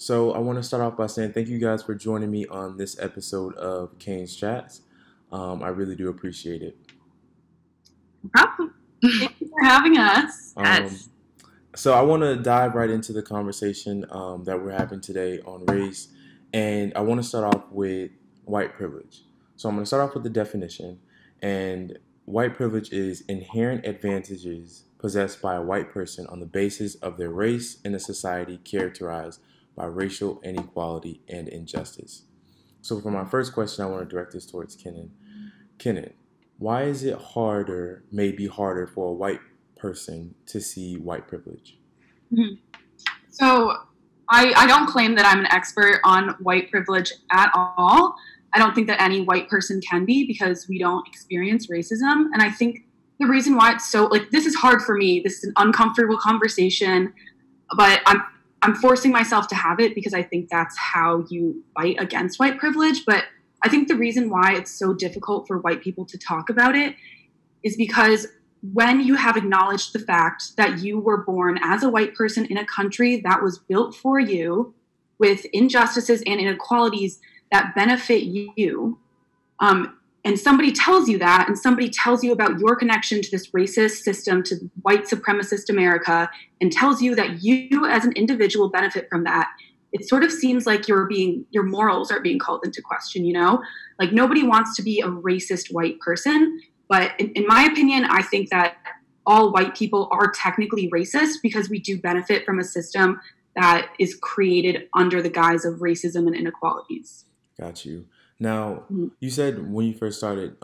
So I want to start off by saying thank you guys for joining me on this episode of Kane's Chats. I really do appreciate it. No problem. Thank you for having us. Um, so I want to dive right into the conversation that we're having today on race, and I want to start off with white privilege. So I'm going to start off with the definition, and white privilege is inherent advantages possessed by a white person on the basis of their race in a society characterized by racial inequality and injustice. So for my first question, I want to direct this towards Kinnon. Kinnon, why is it harder, maybe harder for a white person to see white privilege? Mhm. So I don't claim that I'm an expert on white privilege at all. I don't think that any white person can be because we don't experience racism. And I think the reason why it's so, like, this is hard for me. This is an uncomfortable conversation, but I'm forcing myself to have it because I think that's how you fight against white privilege. But I think the reason why it's so difficult for white people to talk about it is because when you have acknowledged the fact that you were born as a white person in a country that was built for you with injustices and inequalities that benefit you, and somebody tells you that, and somebody tells you about your connection to this racist system, to white supremacist America, and tells you that you as an individual benefit from that, it sort of seems like your morals are being called into question, you know? Like, nobody wants to be a racist white person, but in my opinion, I think that all white people are technically racist because we do benefit from a system that is created under the guise of racism and inequalities. Got you. Now, you said when you first started,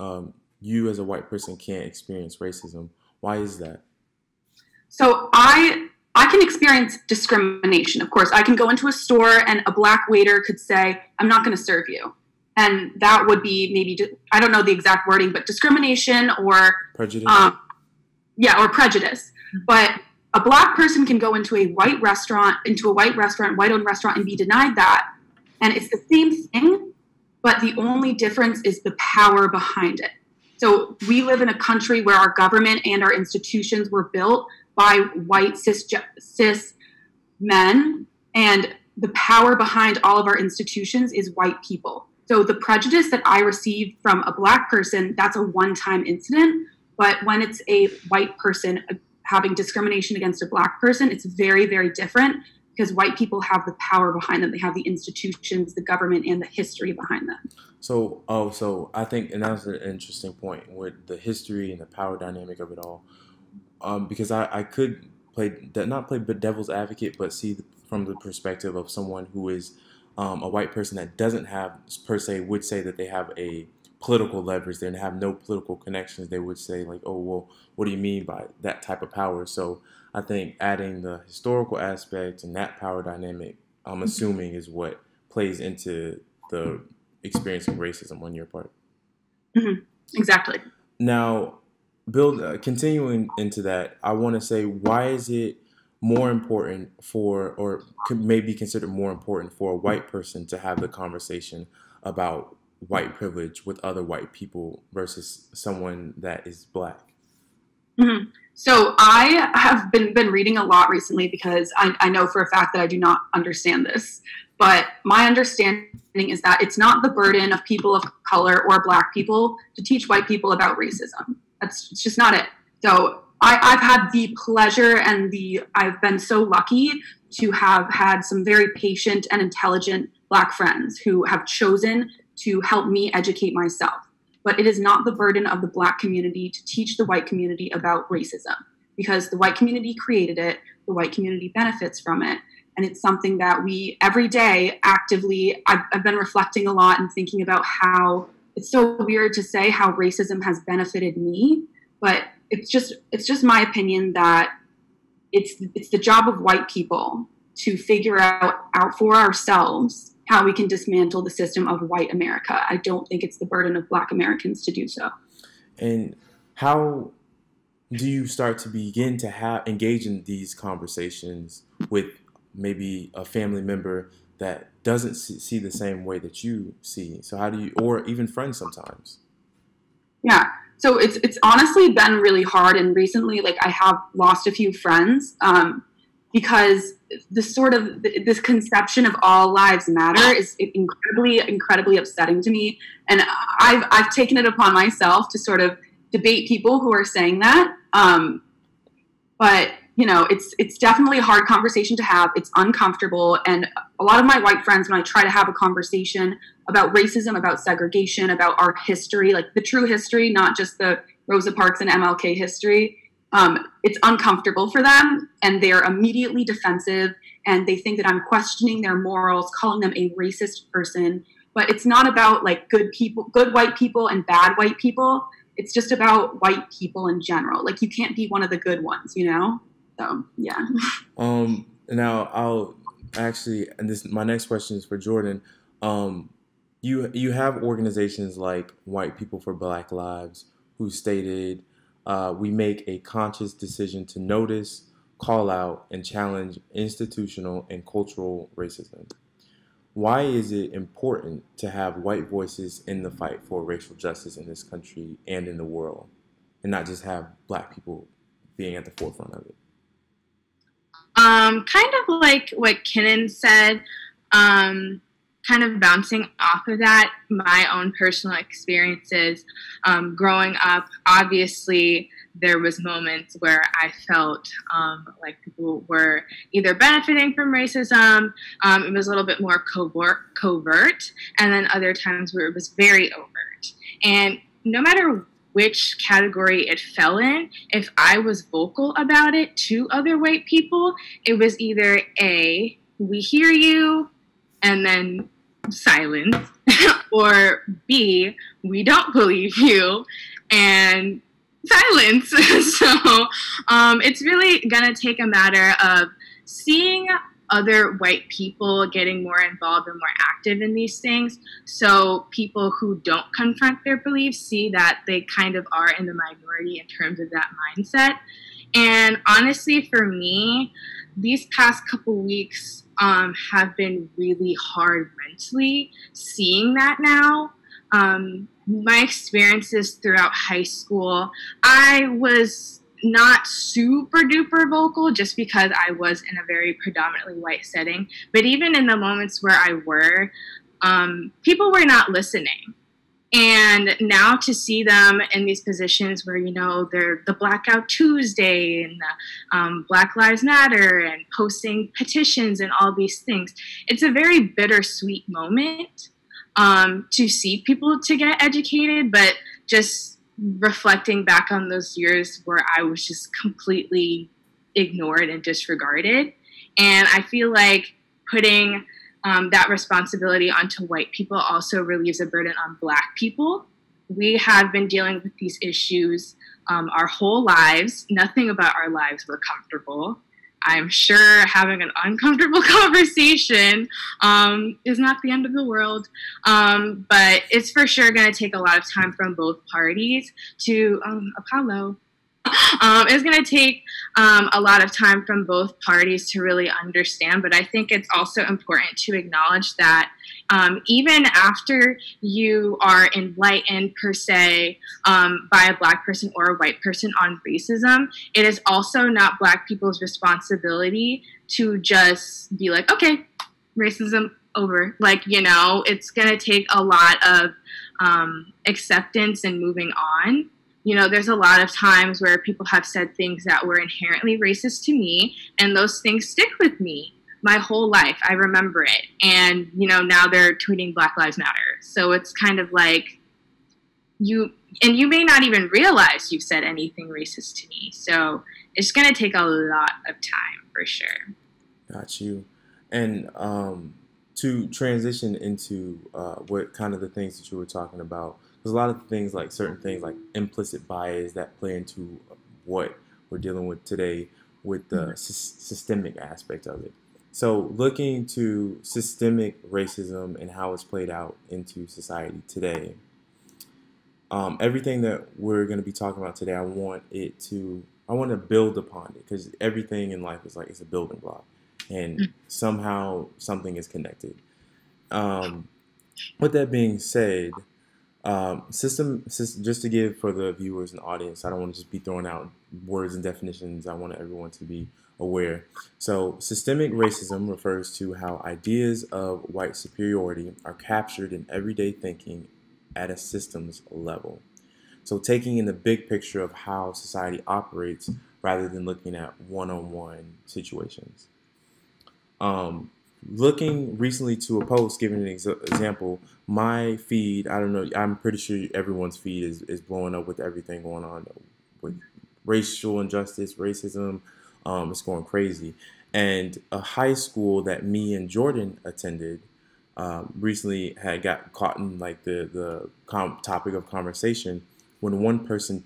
you as a white person can't experience racism. Why is that? So I can experience discrimination. Of course, I can go into a store and a black waiter could say, "I'm not going to serve you." And that would be maybe, I don't know the exact wording, but discrimination or Prejudice? Or prejudice. But a black person can go into a white restaurant, white-owned restaurant, and be denied that. And it's the same thing, but the only difference is the power behind it. So we live in a country where our government and our institutions were built by white cis men, and the power behind all of our institutions is white people. So the prejudice that I receive from a black person, that's a one-time incident. But when it's a white person having discrimination against a black person, it's very, very different because white people have the power behind them. They have the institutions, the government, and the history behind them. So I think, and that's an interesting point with the history and the power dynamic of it all. Because I could not play devil's advocate, but see from the perspective of someone who is a white person that doesn't have, per se, would say that they have a political leverage. They have no political connections. They would say, like, oh, well, what do you mean by that type of power? So I think adding the historical aspect and that power dynamic, I'm assuming, is what plays into the experience of racism on your part. Mm-hmm. Exactly. Now, Bill, continuing into that, I want to say, why is it more important for, or could maybe considered more important for a white person to have the conversation about white privilege with other white people versus someone that is black? Mm-hmm. So I have been reading a lot recently because I know for a fact that I do not understand this. But my understanding is that it's not the burden of people of color or black people to teach white people about racism. It's just not it. So I've had the pleasure and I've been so lucky to have had some very patient and intelligent black friends who have chosen to help me educate myself. But it is not the burden of the black community to teach the white community about racism because the white community created it, the white community benefits from it, and it's something that we every day actively, I've been reflecting a lot and thinking about how it's so weird to say how racism has benefited me, but it's just my opinion that it's the job of white people to figure out for ourselves how we can dismantle the system of white America. I don't think it's the burden of black Americans to do so. And how do you start to begin to engage in these conversations with maybe a family member that doesn't see the same way that you see? So how do you, or even friends sometimes? Yeah. So it's honestly been really hard. And recently, like, I have lost a few friends. because this conception of all lives matter is incredibly upsetting to me, and I've taken it upon myself to sort of debate people who are saying that. But it's definitely a hard conversation to have. It's uncomfortable, and a lot of my white friends, when I try to have a conversation about racism, about segregation, about our history, like the true history, not just the Rosa Parks and MLK history, it's uncomfortable for them, and they're immediately defensive, and they think that I'm questioning their morals, calling them a racist person. But it's not about like good white people and bad white people. It's just about white people in general. Like, you can't be one of the good ones, So yeah. Now I'll actually, and my next question is for Jordan. You have organizations like White People for Black Lives who stated, we make a conscious decision to notice, call out, and challenge institutional and cultural racism. Why is it important to have white voices in the fight for racial justice in this country and in the world, and not just have Black people being at the forefront of it? Kind of like what Kinnon said, kind of bouncing off of that, my own personal experiences. Growing up, obviously, there was moments where I felt like people were either benefiting from racism, it was a little bit more covert, and then other times where it was very overt. And no matter which category it fell in, if I was vocal about it to other white people, it was either A, we hear you, and then silence, or B, we don't believe you, and silence. So it's really going to take a matter of seeing other white people getting more involved and more active in these things, so people who don't confront their beliefs see that they kind of are in the minority in terms of that mindset. And honestly, for me, these past couple weeks have been really hard mentally, seeing that now. My experiences throughout high school, I was not super duper vocal just because I was in a very predominantly white setting. But even in the moments where I were, people were not listening. And now to see them in these positions where, they're the Blackout Tuesday and the Black Lives Matter and posting petitions and all these things, it's a very bittersweet moment to see people to get educated, but just reflecting back on those years where I was just completely ignored and disregarded. And I feel like putting that responsibility onto white people also relieves a burden on Black people. We have been dealing with these issues our whole lives. Nothing about our lives were comfortable. I'm sure having an uncomfortable conversation is not the end of the world, but it's for sure going to take a lot of time from both parties to Apollo. It's going to take a lot of time from both parties to really understand, but I think it's also important to acknowledge that even after you are enlightened, per se, by a Black person or a white person on racism, it is also not Black people's responsibility to just be like, okay, racism over. Like, it's going to take a lot of acceptance and moving on. There's a lot of times where people have said things that were inherently racist to me, and those things stick with me my whole life. I remember it. And, now they're tweeting Black Lives Matter. So it's kind of like you may not even realize you've said anything racist to me. So it's going to take a lot of time for sure. Got you. And to transition into what kind of the things that you were talking about, there's a lot of things like certain things like implicit bias that play into what we're dealing with today with the systemic aspect of it. So looking to systemic racism and how it's played out into society today, everything that we're going to be talking about today, I want to build upon it, because everything in life is like, it's a building block, and somehow something is connected. With that being said, system, just to give for the viewers and audience, I don't want to just be throwing out words and definitions. I want everyone to be aware. So systemic racism refers to how ideas of white superiority are captured in everyday thinking at a systems level. So taking in the big picture of how society operates rather than looking at one-on-one situations. Looking recently to a post, giving an example, my feed, I don't know, I'm pretty sure everyone's feed is blowing up with everything going on with racial injustice, racism. It's going crazy. And a high school that me and Jordan attended recently had got caught in like the topic of conversation when one person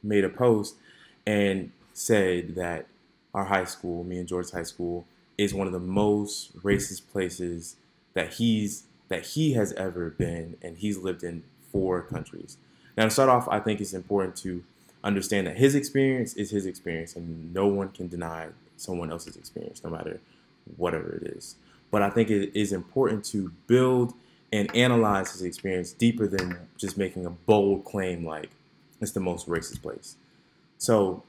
made a post and said that our high school, me and Jordan's high school, is one of the most racist places that he has ever been, and he's lived in 4 countries. Now, to start off, I think it's important to understand that his experience is his experience, and no one can deny someone else's experience, no matter whatever it is. But I think it is important to build and analyze his experience deeper than just making a bold claim like it's the most racist place. So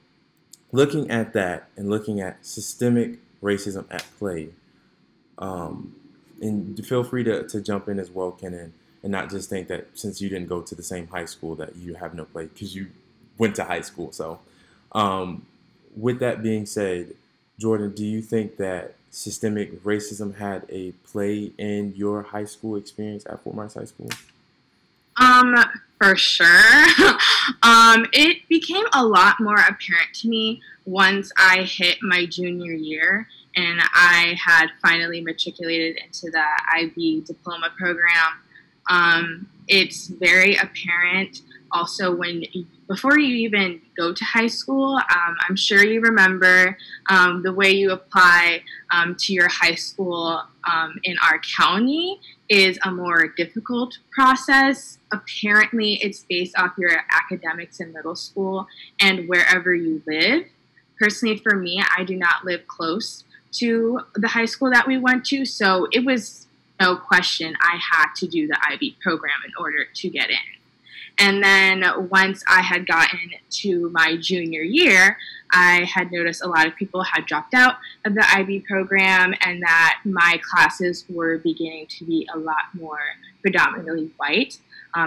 looking at that and looking at systemic racism at play, and feel free to jump in as well, Kinnon, and not just think that since you didn't go to the same high school that you have no play, because you went to high school. So with that being said, Jordan, do you think that systemic racism had a play in your high school experience at Fort Myers High School? For sure. It became a lot more apparent to me once I hit my junior year and I had finally matriculated into the IB diploma program. It's very apparent also before you even go to high school. I'm sure you remember the way you apply to your high school in our county is a more difficult process. Apparently, it's based off your academics in middle school and wherever you live. Personally, for me, I do not live close to the high school that we went to, so it was no question I had to do the IB program in order to get in. And then once I had gotten to my junior year, I had noticed a lot of people had dropped out of the IB program and that my classes were beginning to be a lot more predominantly white.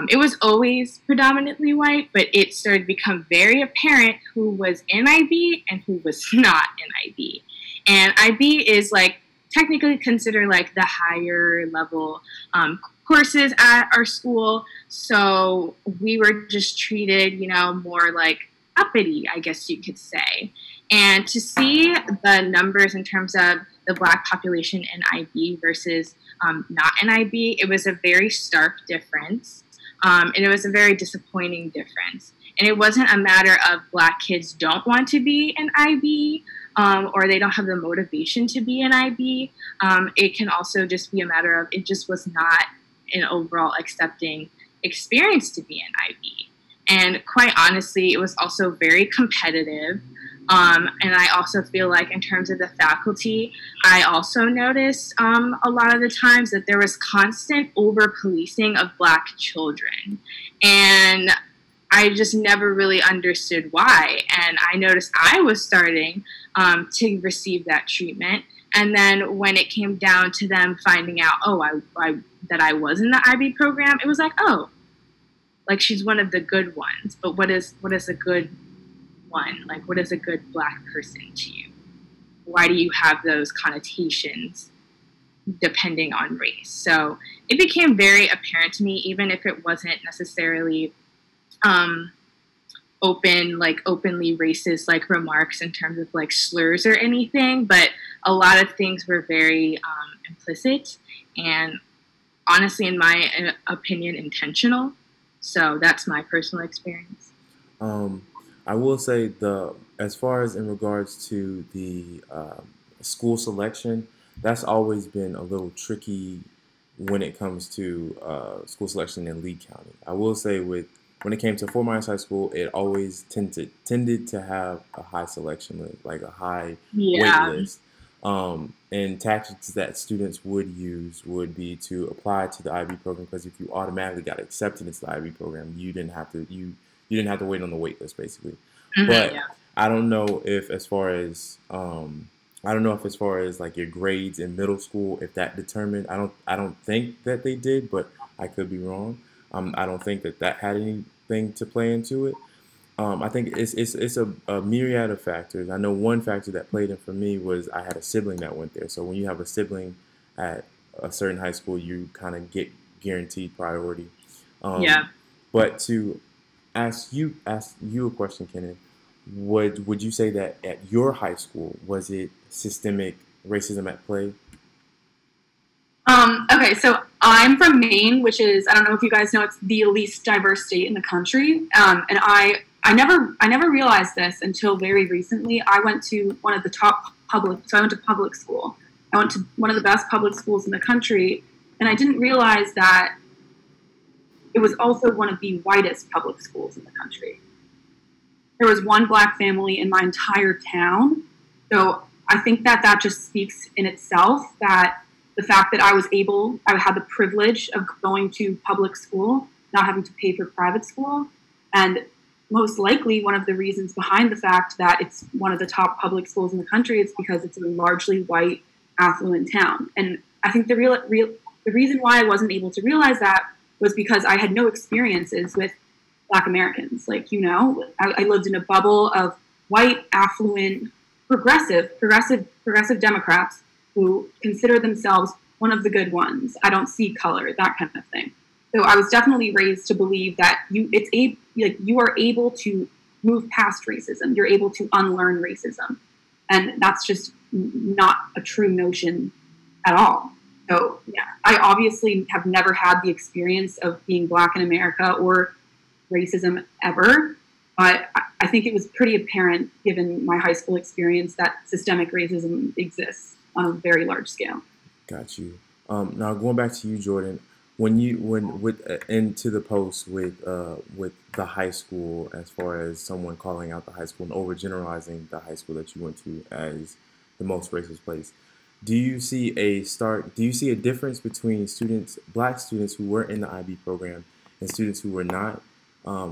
It was always predominantly white, but it started to become very apparent who was in IB and who was not in IB. And IB is like technically considered like the higher level courses at our school. So we were just treated, more like uppity, I guess you could say. And to see the numbers in terms of the Black population in IB versus not in IB, it was a very stark difference. And it was a very disappointing difference. And it wasn't a matter of Black kids don't want to be in IB or they don't have the motivation to be in IB. It can also just be a matter of it just was not an overall accepting experience to be in IB. And quite honestly, it was also very competitive. And I also feel like in terms of the faculty, I also noticed a lot of the times that there was constant over-policing of Black children. And I just never really understood why. And I noticed I was starting to receive that treatment. And then when it came down to them finding out, that I was in the IB program, it was like, like she's one of the good ones. But what is a good one? Like, what is a good Black person to you? Why do you have those connotations depending on race? So it became very apparent to me, even if it wasn't necessarily openly racist, like remarks in terms of like slurs or anything, but a lot of things were very implicit and honestly, in my opinion, intentional. So that's my personal experience. I will say as far as in regards to the school selection, that's always been a little tricky when it comes to school selection in Lee County. I will say when it came to Fort Myers High School, it always tended to have a high selection list, like a high wait list. And tactics that students would use would be to apply to the IB program, because if you automatically got accepted into the IB program, you didn't have to wait on the wait list, basically. Mm-hmm, but I don't know if as far as I don't know if as far as like your grades in middle school, if that determined. I don't think that they did, but I could be wrong. I don't think that that had anything to play into it. I think it's a myriad of factors. I know one factor that played in for me was I had a sibling that went there. So when you have a sibling at a certain high school, you kind of get guaranteed priority. Yeah. But to ask you a question, Kinnon, would you say that at your high school was it systemic racism at play? Okay, so I'm from Maine, which is, I don't know if you guys know, it's the least diverse state in the country. And I never realized this until very recently. I went to one of the top so I went to public school. I went to one of the best public schools in the country, and I didn't realize that it was also one of the whitest public schools in the country. There was one black family in my entire town. So I think that that just speaks in itself that the fact that I had the privilege of going to public school, not having to pay for private school. And most likely one of the reasons behind the fact that it's one of the top public schools in the country is because it's a largely white, affluent town. And I think the reason why I wasn't able to realize that was because I had no experiences with Black Americans. Like, you know, I lived in a bubble of white, affluent, progressive Democrats who consider themselves one of the good ones. I don't see color, that kind of thing. So I was definitely raised to believe that you are able to move past racism. You're able to unlearn racism. And that's just not a true notion at all. So yeah, I obviously have never had the experience of being Black in America or racism ever, but I think it was pretty apparent given my high school experience that systemic racism exists on a very large scale. Got you. Now going back to you, Jordan, into the post with the high school, as far as someone calling out the high school and overgeneralizing the high school that you went to as the most racist place, do you see a difference between Black students who were in the IB program and students who were not,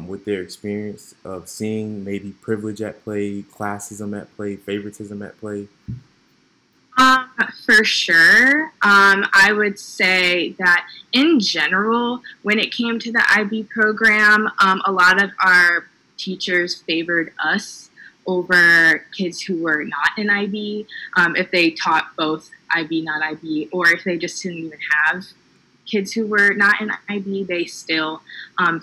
with their experience of seeing maybe privilege at play, classism at play, favoritism at play? For sure. I would say that in general, when it came to the IB program, a lot of our teachers favored us over kids who were not in IB, if they taught both IB, not IB, or if they just didn't even have kids who were not in IB, they still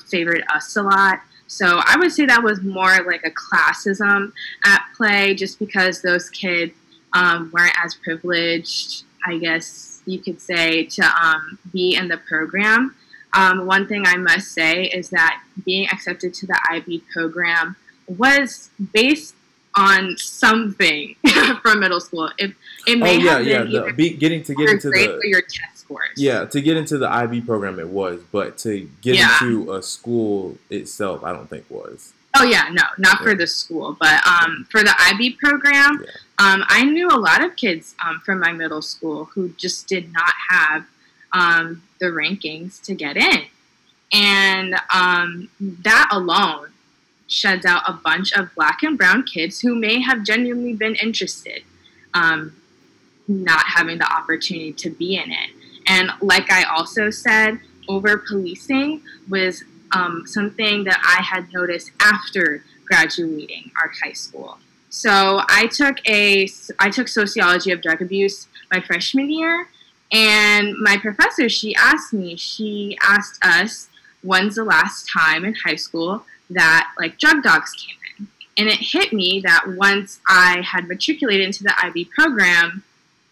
favored us a lot. So I would say that was more like a classism at play, just because those kids weren't as privileged, I guess you could say, to be in the program. One thing I must say is that being accepted to the IB program was based on something from middle school. It may have been getting into your test scores. Yeah, to get into the IB program it was, but to get into a school itself, I don't think was. Oh yeah, no, not for the school, but for the IB program, I knew a lot of kids from my middle school who just did not have the rankings to get in, and that alone sheds out a bunch of Black and brown kids who may have genuinely been interested, not having the opportunity to be in it. And like I also said, over-policing was something that I had noticed after graduating our high school. So I took sociology of drug abuse my freshman year, and my professor, she asked us, when's the last time in high school that like drug dogs came in? And it hit me that once I had matriculated into the IB program,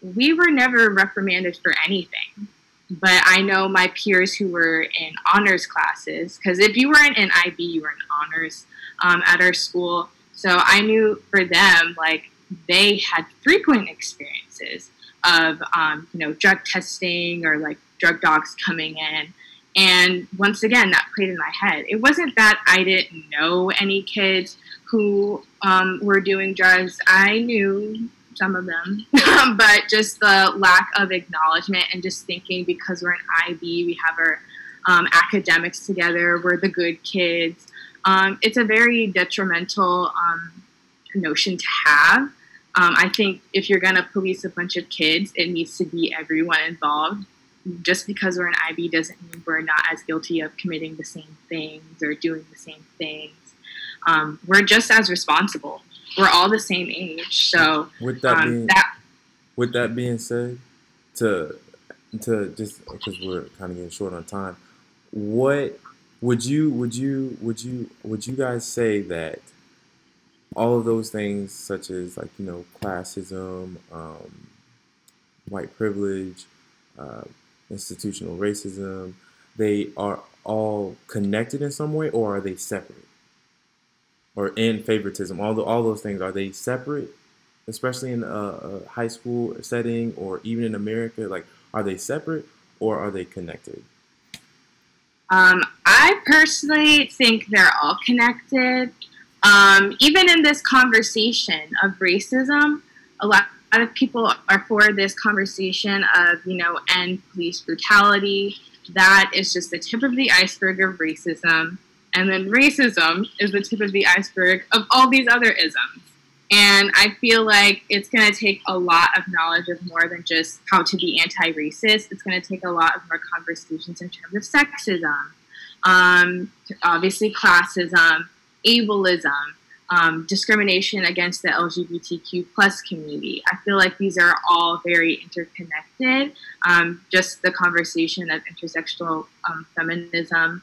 we were never reprimanded for anything. But I know my peers who were in honors classes, because if you weren't in IB, you were in honors at our school. So I knew for them, like, they had frequent experiences of, drug testing or like drug dogs coming in. And once again, that played in my head. It wasn't that I didn't know any kids who were doing drugs. I knew some of them, but just the lack of acknowledgement and just thinking because we're in IB, we have our academics together, we're the good kids. It's a very detrimental notion to have. I think if you're going to police a bunch of kids, it needs to be everyone involved. Just because we're an IB doesn't mean we're not as guilty of committing the same things or doing the same things. We're just as responsible. We're all the same age. So with that being said, to just because we're kind of getting short on time, what would you guys say that all of those things, such as like, you know, classism, white privilege, institutional racism, they are all connected in some way, or are they separate? Or and favoritism, all those things, are they separate, especially in a high school setting or even in America? Like, are they separate or are they connected? I personally think they're all connected. Even in this conversation of racism, a lot of people are for this conversation of, you know, end police brutality. That is just the tip of the iceberg of racism. And then racism is the tip of the iceberg of all these other isms. And I feel like it's going to take a lot of knowledge of more than just how to be anti-racist. It's going to take a lot of more conversations in terms of sexism, obviously classism, ableism, discrimination against the LGBTQ plus community. I feel like these are all very interconnected. Just the conversation of intersectional feminism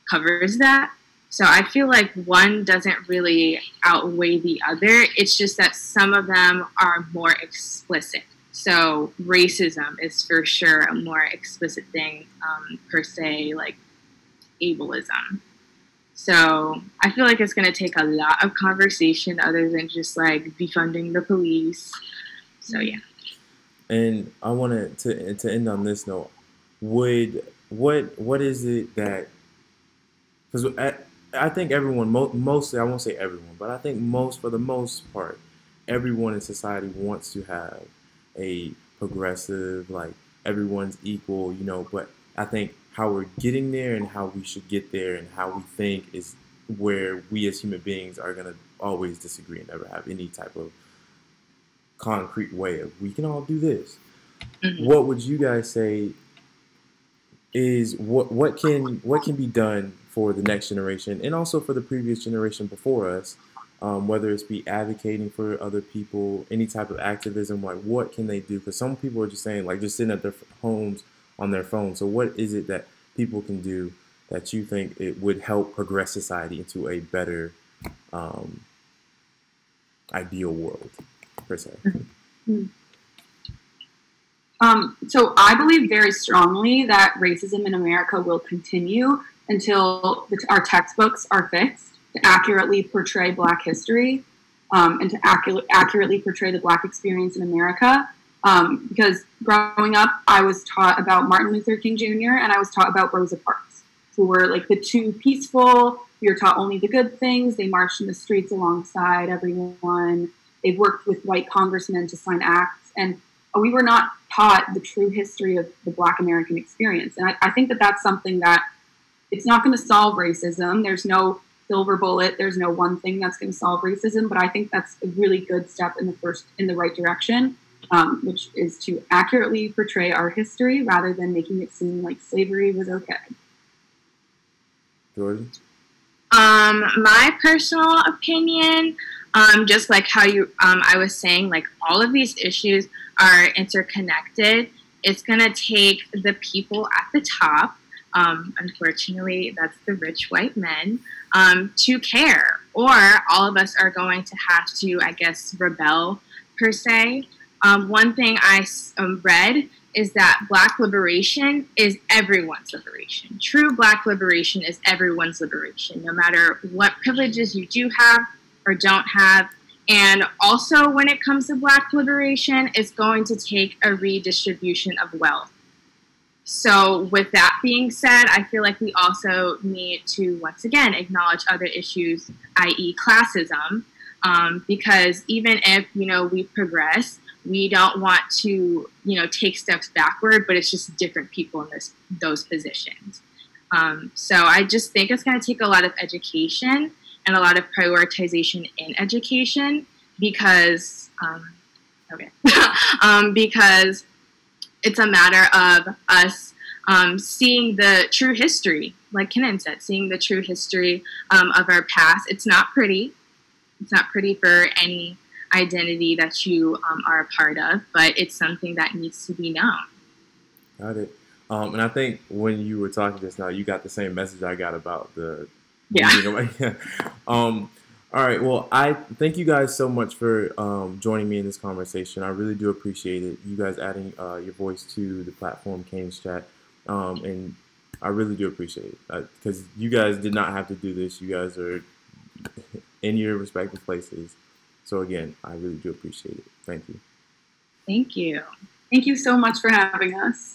covers that. So I feel like one doesn't really outweigh the other. It's just that some of them are more explicit. So racism is for sure a more explicit thing, per se, like ableism. So I feel like it's going to take a lot of conversation other than just like defunding the police. So yeah. And I wanted to end on this note. What is it that, because I think everyone, mostly, I won't say everyone, but I think for the most part, everyone in society wants to have a progressive, like everyone's equal, you know, but I think how we're getting there and how we should get there and how we think is where we as human beings are going to always disagree and never have any type of concrete way of, we can all do this. Mm-hmm. What would you guys say is what can be done for the next generation and also for the previous generation before us, whether it's be advocating for other people, any type of activism, like what can they do? Because some people are just saying, like, just sitting at their homes on their phone. So what is it that people can do that you think it would help progress society into a better ideal world, per se? Mm-hmm. So I believe very strongly that racism in America will continue until our textbooks are fixed to accurately portray Black history and to accurately portray the Black experience in America. Because growing up, I was taught about Martin Luther King Jr. and I was taught about Rosa Parks, who were like the two peaceful. We were taught only the good things. They marched in the streets alongside everyone. They worked with white congressmen to sign acts. And we were not taught the true history of the Black American experience. And I think that that's something that it's not going to solve racism. There's no silver bullet. There's no one thing that's going to solve racism. But I think that's a really good step in the right direction, which is to accurately portray our history rather than making it seem like slavery was okay. Jordan? My personal opinion, just like how I was saying, like all of these issues are interconnected. It's going to take the people at the top, unfortunately, that's the rich white men, to care. Or all of us are going to have to, I guess, rebel, per se. One thing I read is that Black liberation is everyone's liberation. True Black liberation is everyone's liberation, no matter what privileges you do have or don't have. And also, when it comes to Black liberation, it's going to take a redistribution of wealth. So with that being said, I feel like we also need to, once again, acknowledge other issues, i.e. classism, because even if, we progress, we don't want to, take steps backward, but it's just different people in those positions. So I just think it's going to take a lot of education and a lot of prioritization in education because, because it's a matter of us seeing the true history, like Kinnon said, seeing the true history of our past. It's not pretty. It's not pretty for any identity that you are a part of, but it's something that needs to be known. Got it. And I think when you were talking just now, you got the same message I got about the. Yeah. All right. Well, I thank you guys so much for joining me in this conversation. I really do appreciate it. You guys adding your voice to the platform, Kane's Chat, and I really do appreciate it because you guys did not have to do this. You guys are in your respective places. So again, I really do appreciate it. Thank you. Thank you. Thank you so much for having us.